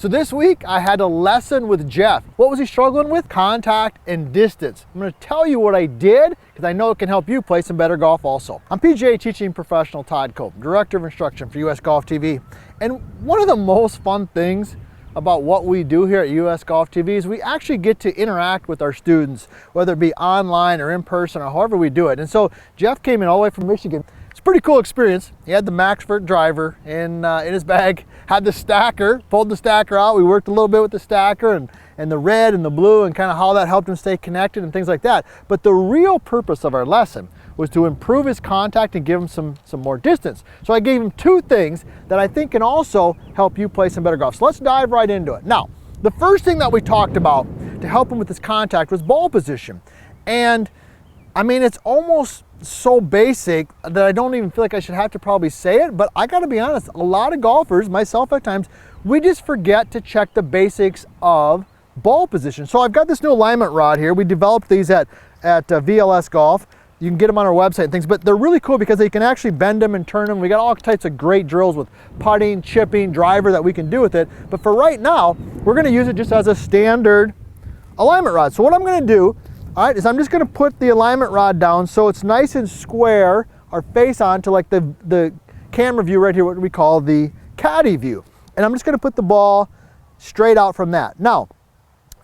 So this week I had a lesson with Jeff. What was he struggling with? Contact and distance. I'm going to tell you what I did because I know it can help you play some better golf also. I'm PGA teaching professional Todd Kolb, Director of Instruction for US Golf TV. And one of the most fun things about what we do here at US Golf TV is we actually get to interact with our students, whether it be online or in person or however we do it. And so Jeff came in all the way from Michigan. It's a pretty cool experience. He had the Maxford driver in his bag, had the stacker, pulled the stacker out. We worked a little bit with the stacker and the red and the blue and kind of how that helped him stay connected and things like that. But the real purpose of our lesson was to improve his contact and give him some more distance. So I gave him two things that I think can also help you play some better golf. So let's dive right into it. Now, the first thing that we talked about to help him with his contact was ball position. And I mean, it's almost so basic that I don't even feel like I should have to probably say it, but I gotta be honest, a lot of golfers, myself at times, we just forget to check the basics of ball position. So I've got this new alignment rod here. We developed these at VLS Golf. You can get them on our website and things, but they're really cool because they can actually bend them and turn them. We got all types of great drills with putting, chipping, driver that we can do with it. But for right now, we're gonna use it just as a standard alignment rod. So what I'm gonna do, all right, is I'm just gonna put the alignment rod down so it's nice and square, our face on to like the camera view right here, what we call the caddy view. And I'm just gonna put the ball straight out from that. Now,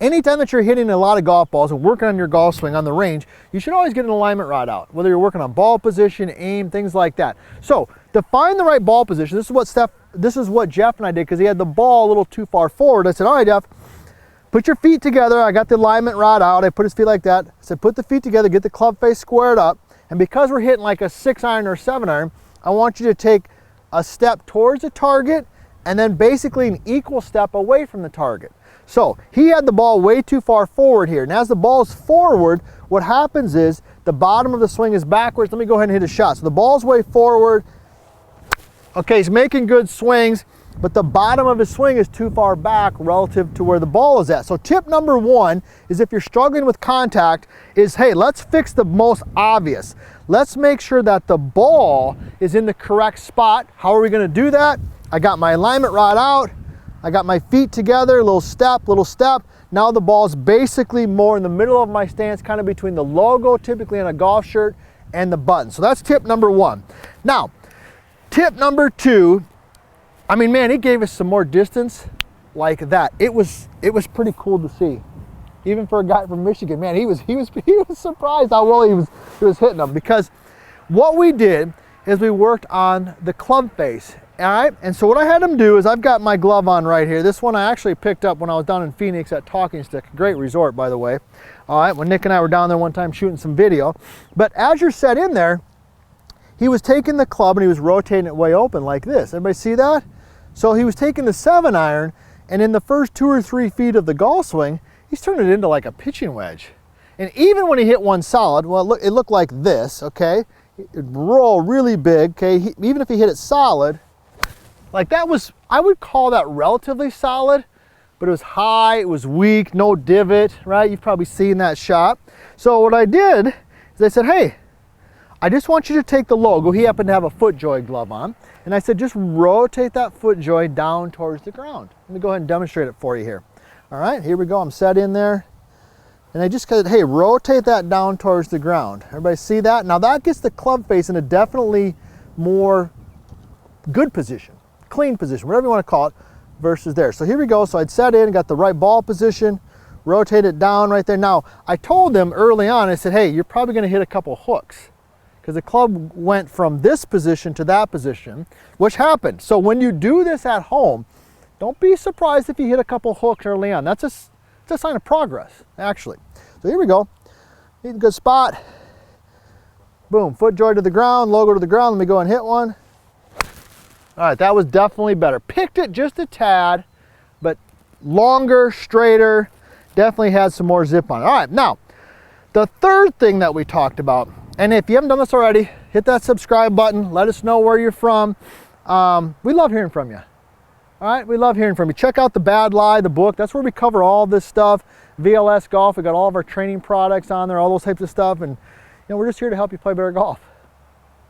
anytime that you're hitting a lot of golf balls and working on your golf swing on the range, you should always get an alignment rod out, whether you're working on ball position, aim, things like that. So to find the right ball position, this is what Jeff and I did because he had the ball a little too far forward. I said, all right, Jeff, put your feet together. I got the alignment rod out. I put his feet like that. I said, put the feet together, get the club face squared up. And because we're hitting like a 6-iron or 7-iron, I want you to take a step towards the target and then basically an equal step away from the target. So he had the ball way too far forward here. And as the ball is forward, what happens is the bottom of the swing is backwards. Let me go ahead and hit a shot. So the ball's way forward. Okay, he's making good swings, but the bottom of his swing is too far back relative to where the ball is at. So tip number one is if you're struggling with contact is, hey, let's fix the most obvious. Let's make sure that the ball is in the correct spot. How are we gonna do that? I got my alignment rod out. I got my feet together, little step. Now the ball's basically more in the middle of my stance, kind of between the logo, typically on a golf shirt, and the button. So that's tip number one. Now, tip number two, I mean, man, he gave us some more distance like that. It was pretty cool to see. Even for a guy from Michigan, man, he was surprised how well he was hitting them, because what we did is we worked on the club face. All right, and so what I had him do is, I've got my glove on right here. This one I actually picked up when I was down in Phoenix at Talking Stick, great resort, by the way. All right, when Nick and I were down there one time shooting some video. But as you're set in there, he was taking the club and he was rotating it way open like this. Everybody see that? So he was taking the 7-iron, and in the first 2 or 3 feet of the golf swing, he's turning it into like a pitching wedge. And even when he hit one solid, well, it looked like this, okay? It'd roll really big, okay? Even if he hit it solid, like that was, I would call that relatively solid, but it was high, it was weak, no divot, right? You've probably seen that shot. So what I did is I said, hey, I just want you to take the logo. He happened to have a FootJoy glove on. And I said, just rotate that FootJoy down towards the ground. Let me go ahead and demonstrate it for you here. All right, here we go, I'm set in there. And I just said, hey, rotate that down towards the ground. Everybody see that? Now that gets the club face in a definitely more good position. Clean position, whatever you want to call it, versus there. So here we go. So I'd set in, got the right ball position, rotate it down right there. Now, I told them early on, I said, hey, you're probably going to hit a couple hooks because the club went from this position to that position, which happened. So when you do this at home, don't be surprised if you hit a couple hooks early on. That's a sign of progress, actually. So here we go. Need a good spot. Boom, FootJoy to the ground, logo to the ground. Let me go and hit one. All right, that was definitely better. Picked it just a tad, but longer, straighter, definitely had some more zip on it. All right, now, the third thing that we talked about, and if you haven't done this already, hit that subscribe button, let us know where you're from. We love hearing from you. All right, we love hearing from you. Check out The Bad Lie, the book. That's where we cover all this stuff. VLS Golf, we got all of our training products on there, all those types of stuff, and we're just here to help you play better golf.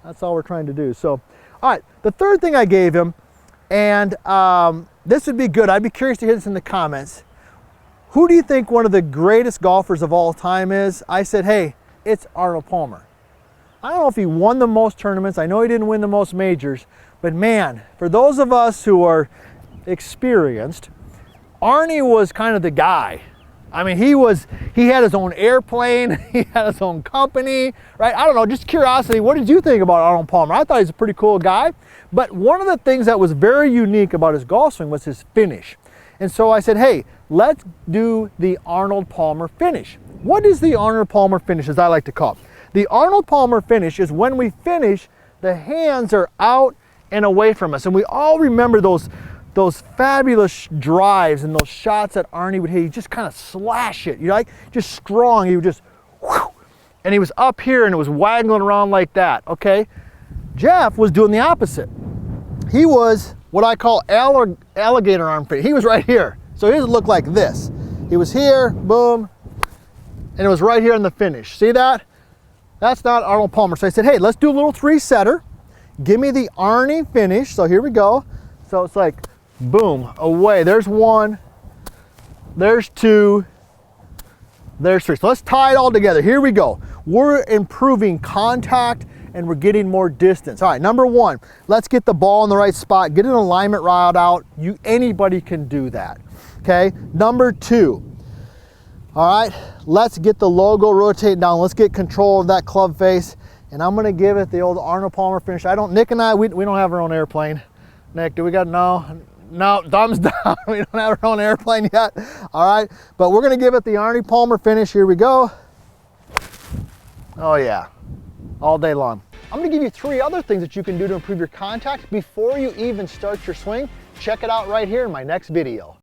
That's all we're trying to do. So, all right, the third thing I gave him, and this would be good. I'd be curious to hear this in the comments. Who do you think one of the greatest golfers of all time is? I said, hey, it's Arnold Palmer. I don't know if he won the most tournaments. I know he didn't win the most majors, but man, for those of us who are experienced, Arnie was kind of the guy. I mean, he had his own airplane, he had his own company, right? I don't know, just curiosity, what did you think about Arnold Palmer? I thought he was a pretty cool guy, but one of the things that was very unique about his golf swing was his finish. And so I said, hey, let's do the Arnold Palmer finish. What is the Arnold Palmer finish, as I like to call it? The Arnold Palmer finish is when we finish, the hands are out and away from us. And we all remember those fabulous drives and those shots that Arnie would hit. He'd just kind of slash it, just strong. He would just, whoosh, and he was up here and it was waggling around like that, okay? Jeff was doing the opposite. He was what I call alligator arm finish. He was right here. So his looked like this. He was here, boom, and it was right here in the finish. See that? That's not Arnold Palmer. So I said, hey, let's do a little three-setter. Give me the Arnie finish. So here we go. So it's like, boom, away. There's one, there's two, there's three. So let's tie it all together. Here we go. We're improving contact and we're getting more distance. All right, number one, let's get the ball in the right spot, get an alignment route out. Anybody can do that, okay? Number two, all right, let's get the logo rotating down. Let's get control of that club face. And I'm gonna give it the old Arnold Palmer finish. Nick and I, we don't have our own airplane. Nick, do we got, no, thumbs down. We don't have our own airplane yet. All right, but we're gonna give it the Arnie Palmer finish. Here we go. Oh yeah, all day long. I'm gonna give you 3 other things that you can do to improve your contact before you even start your swing. Check it out right here in my next video.